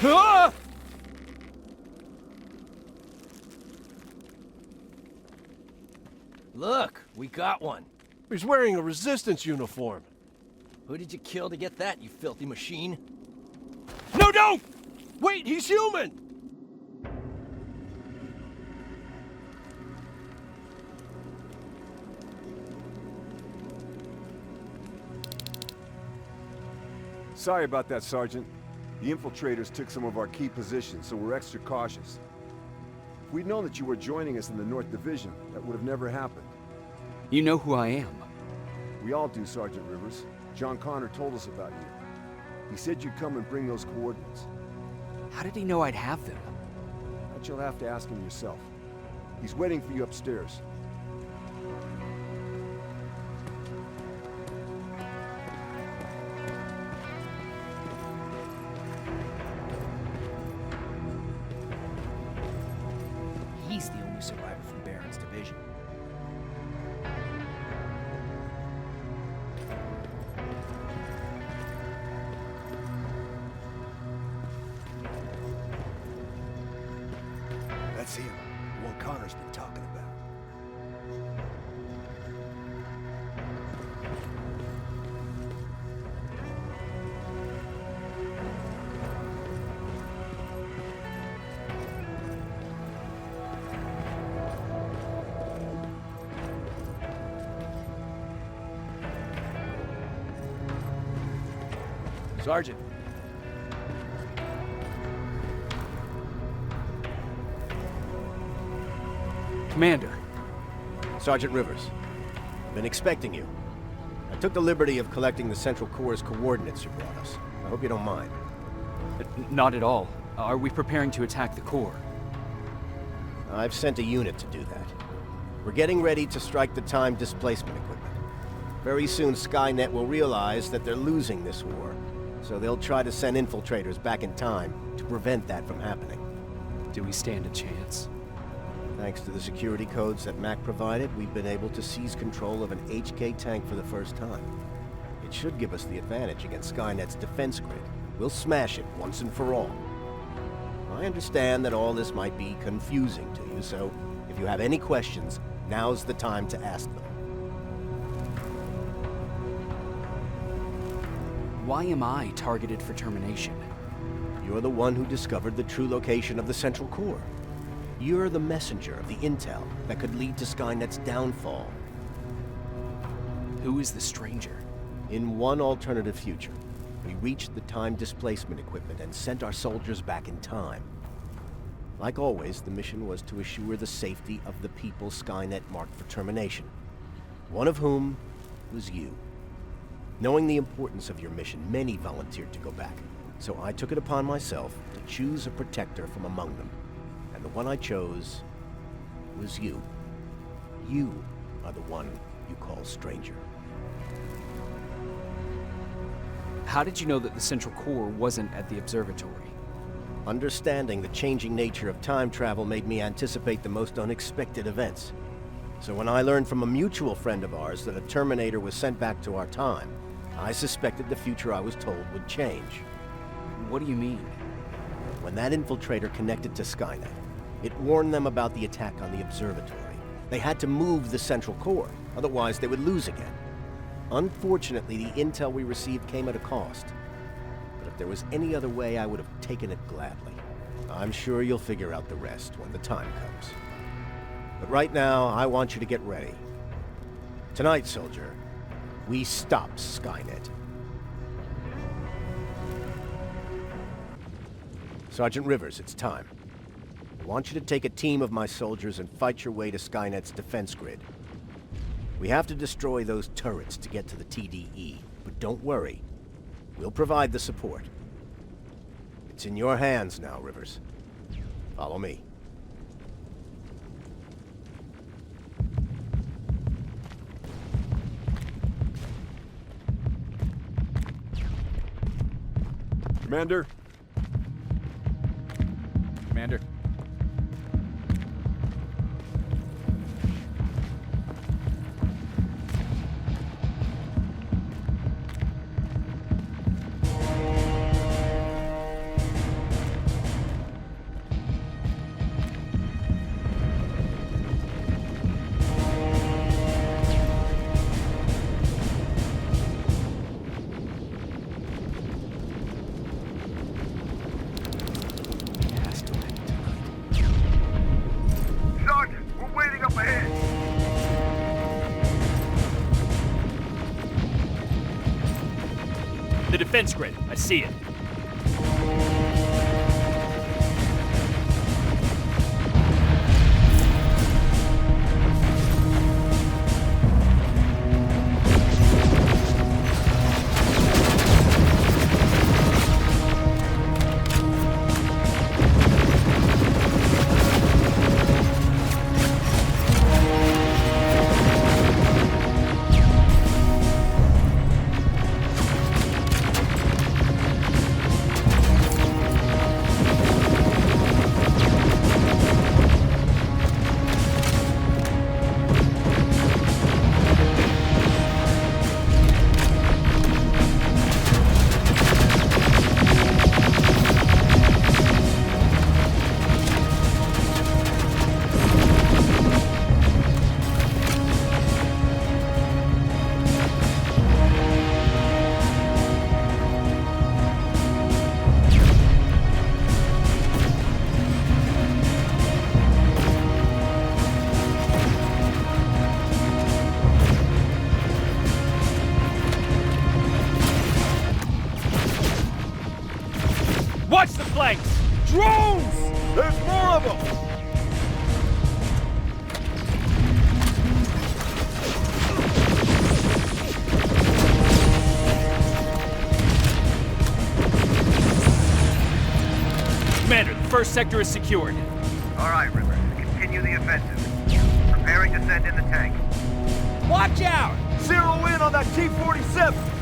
Ah! Look, we got one. He's wearing a resistance uniform. Who did you kill to get that, you filthy machine? No, don't! Wait, he's human! Sorry about that, Sergeant. The infiltrators took some of our key positions, so we're extra cautious. If we'd known that you were joining us in the North Division, that would have never happened. You know who I am. We all do, Sergeant Rivers. John Connor told us about you. He said you'd come and bring those coordinates. How did he know I'd have them? That you'll have to ask him yourself. He's waiting for you upstairs. He's the only survivor from Baron's division. That's him, the one Connor's been talking about. Sergeant. Commander. Sergeant Rivers, I've been expecting you. I took the liberty of collecting the Central Corps' coordinates you brought us. I hope you don't mind. Not at all. Are we preparing to attack the Corps? I've sent a unit to do that. We're getting ready to strike the time displacement equipment. Very soon Skynet will realize that they're losing this war, so they'll try to send infiltrators back in time to prevent that from happening. Do we stand a chance? Thanks to the security codes that Mac provided, we've been able to seize control of an HK tank for the first time. It should give us the advantage against Skynet's defense grid. We'll smash it once and for all. I understand that all this might be confusing to you, so if you have any questions, now's the time to ask them. Why am I targeted for termination? You're the one who discovered the true location of the Central Core. You're the messenger of the intel that could lead to Skynet's downfall. Who is the stranger? In one alternative future, we reached the time displacement equipment and sent our soldiers back in time. Like always, the mission was to assure the safety of the people Skynet marked for termination, one of whom was you. Knowing the importance of your mission, many volunteered to go back, so I took it upon myself to choose a protector from among them. And the one I chose was you. You are the one you call stranger. How did you know that the Central Core wasn't at the observatory? Understanding the changing nature of time travel made me anticipate the most unexpected events. So when I learned from a mutual friend of ours that a Terminator was sent back to our time, I suspected the future I was told would change. What do you mean? When that infiltrator connected to Skynet, it warned them about the attack on the observatory. They had to move the Central Core, otherwise they would lose again. Unfortunately, the intel we received came at a cost. But if there was any other way, I would have taken it gladly. I'm sure you'll figure out the rest when the time comes. But right now, I want you to get ready. Tonight, soldier, we stop Skynet. Sergeant Rivers, it's time. I want you to take a team of my soldiers and fight your way to Skynet's defense grid. We have to destroy those turrets to get to the TDE, but don't worry. We'll provide the support. It's in your hands now, Rivers. Follow me. Commander? Commander. defense grid. I see it. Watch the flanks! Drones! There's more of them! Commander, the first sector is secured. All right, Rivers. Continue the offensive. Preparing to send in the tank. Watch out! Zero in on that T-47!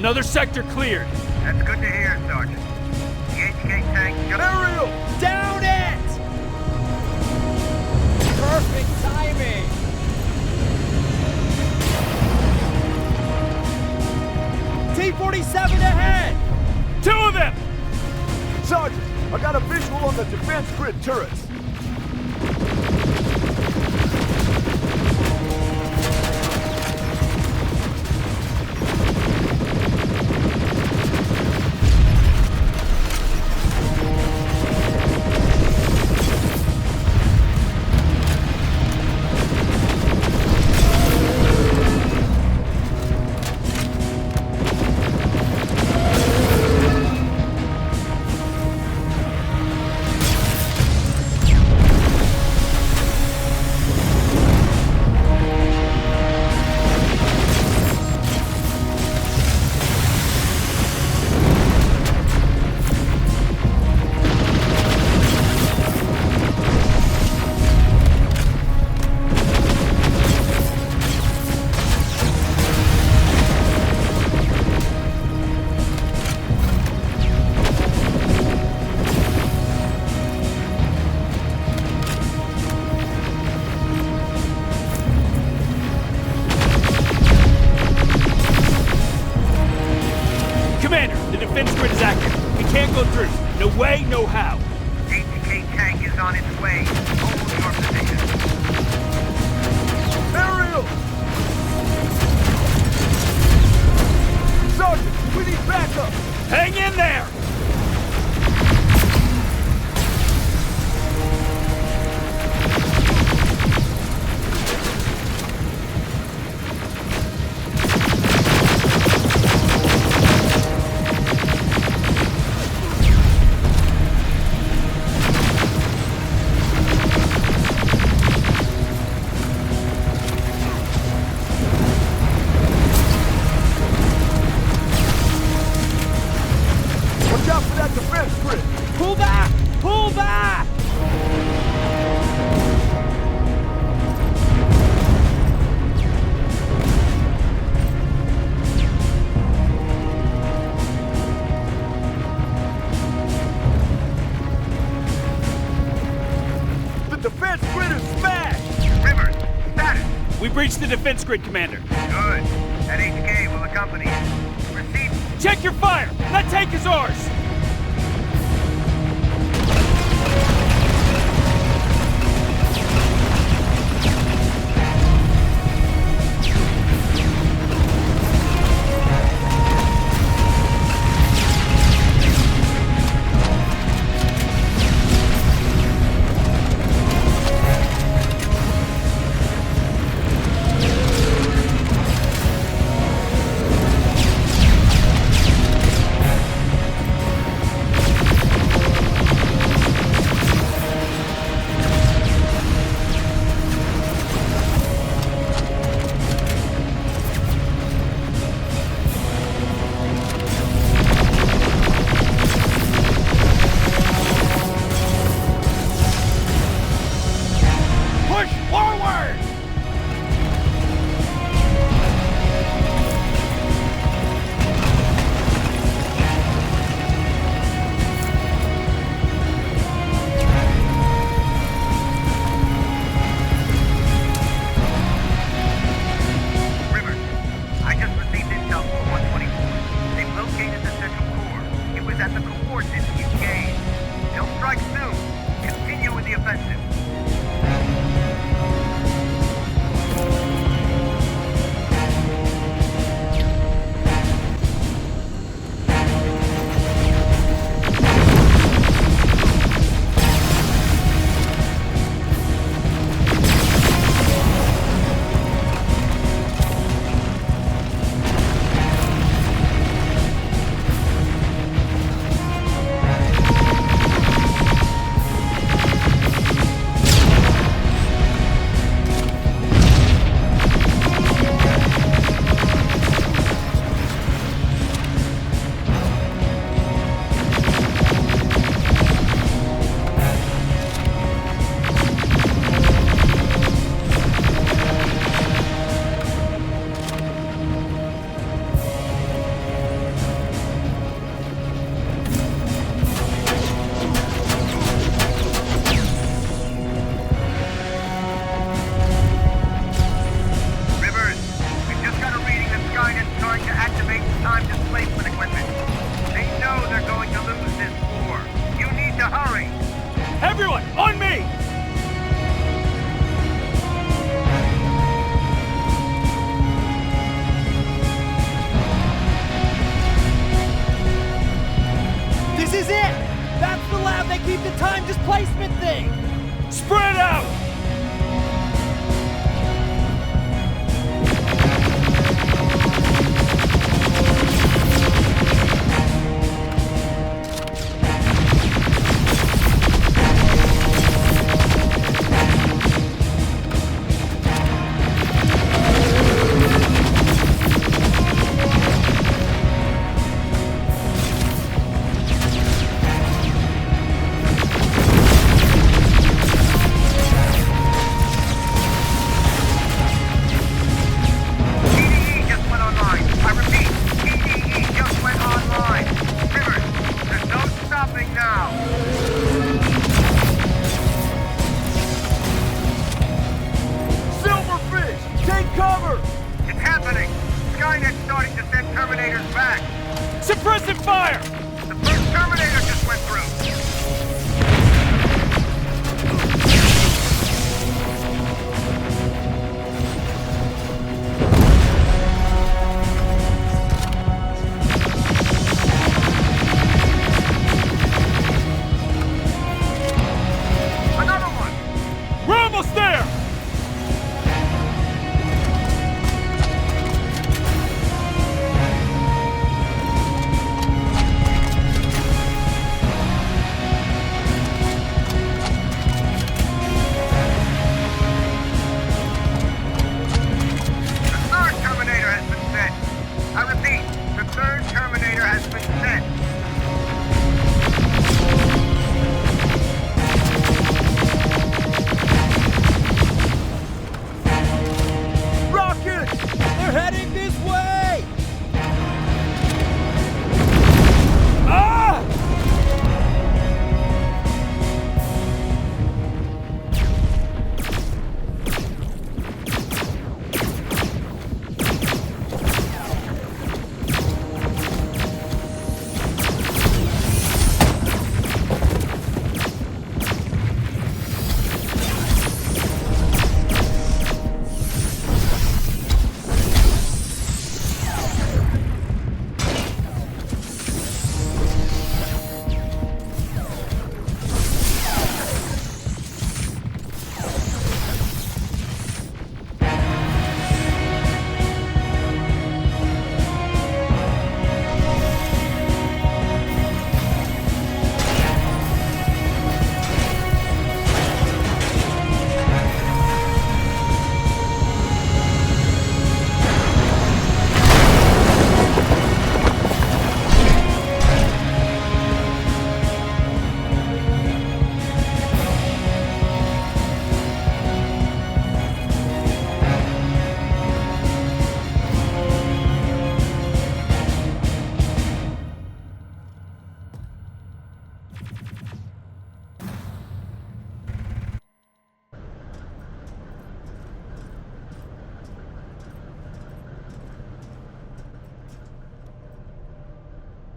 Another sector cleared. That's good to hear, Sergeant. The HK tank just... Aerial! Down it! Perfect timing! T-47 ahead! Two of them! Sergeant, I got a visual on the defense grid turrets. We can't go through. No way, no how. HK tank is on its way. Hold your position. Ariel! Sergeant, we need backup! Hang in there! Pull back! Pull back! The defense grid is smashed! Rivers, status. We breached the defense grid, Commander. Good. That HK will accompany you. Receive. Check your fire! That tank is ours! Everyone, on me! This is it! That's the lab that keeps the time displacement thing! Spread out!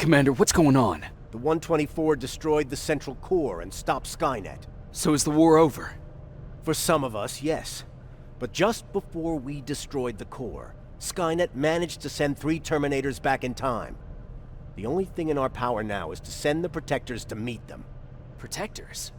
Commander, what's going on? The 124 destroyed the central core and stopped Skynet. So is the war over? For some of us, yes. But just before we destroyed the core, Skynet managed to send 3 Terminators back in time. The only thing in our power now is to send the Protectors to meet them. Protectors?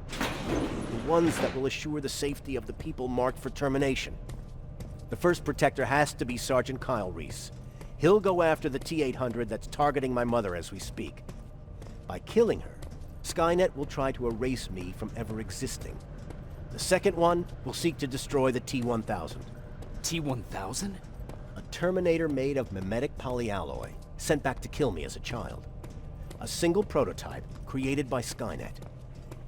The ones that will assure the safety of the people marked for termination. The first Protector has to be Sergeant Kyle Reese. He'll go after the T-800 that's targeting my mother as we speak. By killing her, Skynet will try to erase me from ever existing. The second one will seek to destroy the T-1000. T-1000? A Terminator made of mimetic polyalloy, sent back to kill me as a child. A single prototype created by Skynet.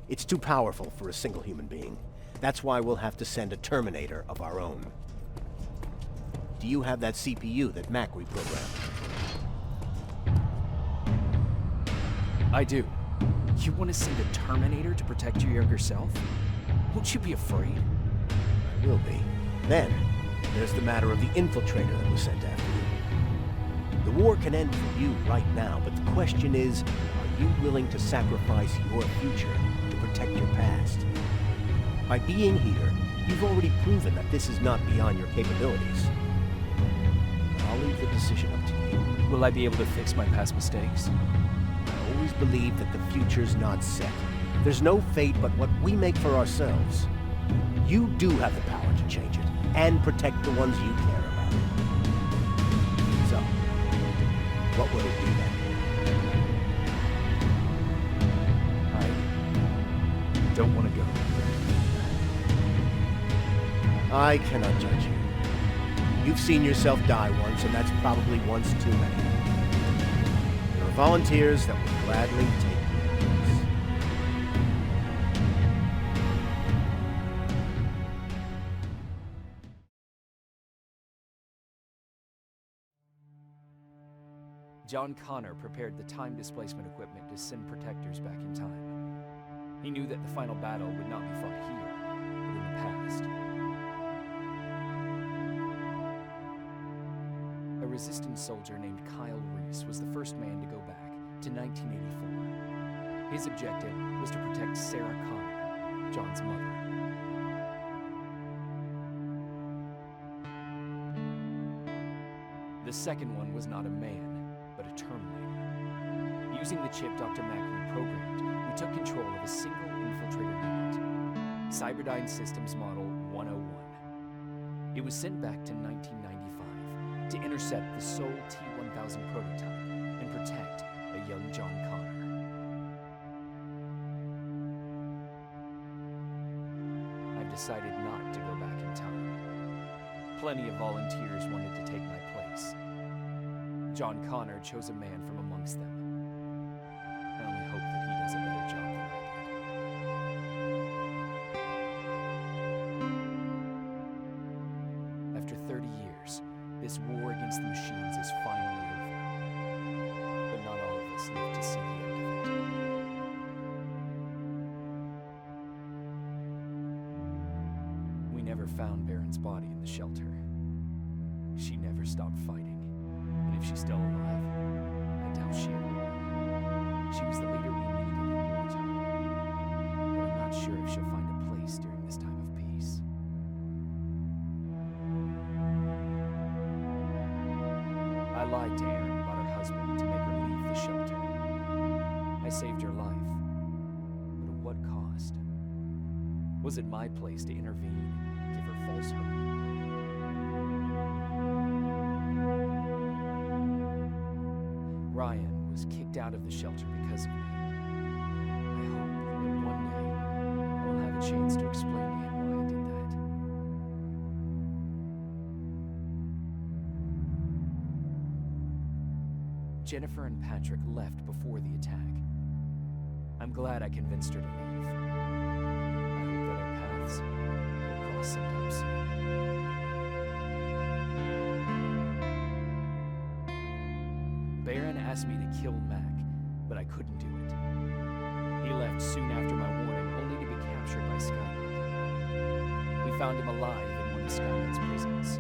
It's too powerful for a single human being. That's why we'll have to send a Terminator of our own. Do you have that CPU that Mac reprogrammed? I do. You want to send a Terminator to protect your younger self? Won't you be afraid? I will be. Then, there's the matter of the infiltrator that was sent after you. The war can end for you right now, but the question is, are you willing to sacrifice your future to protect your past? By being here, you've already proven that this is not beyond your capabilities. I'll leave the decision up to you. Will I be able to fix my past mistakes? I always believe that the future's not set. There's no fate but what we make for ourselves. You do have the power to change it, and protect the ones you care about. So, what will it be then? I don't want to go. I cannot judge you. You've seen yourself die once, and that's probably once too many. There are volunteers that will gladly take your place. John Connor prepared the time displacement equipment to send Protectors back in time. He knew that the final battle would not be fought here, but in the past. A Resistance soldier named Kyle Reese was the first man to go back to 1984. His objective was to protect Sarah Connor, John's mother. The second one was not a man, but a Terminator. Using the chip Dr. Mack reprogrammed, we took control of a single infiltrator unit, Cyberdyne Systems Model 101. It was sent back to 1995 to intercept the sole T-1000 prototype and protect a young John Connor. I've decided not to go back in time. Plenty of volunteers wanted to take my place. John Connor chose a man from amongst them. I only hope that he does a better job than I did. After 30 years, this war against the machines is finally over. But not all of us live to see the end of it. We never found Baron's body in the shelter. She never stopped fighting. And if she's still alive, I doubt she ever will. She was the leader we needed in wartime. But I'm not sure if she'll find a place during this time of peace. I lied to Erin about her husband to make her leave the shelter. I saved her life. But at what cost? Was it my place to intervene, give her false hope? Ryan was kicked out of the shelter because of me. I hope that one day I will have a chance to explain to him why I did that. Jennifer and Patrick left before the attack. I'm glad I convinced her to leave. I hope that our paths will cross sometime soon. Baron asked me to kill Mac, but I couldn't do it. He left soon after my warning, only to be captured by Skynet. We found him alive in one of Skynet's prisons.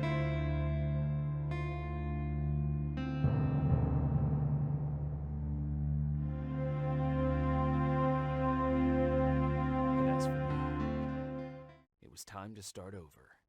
it's time to start over.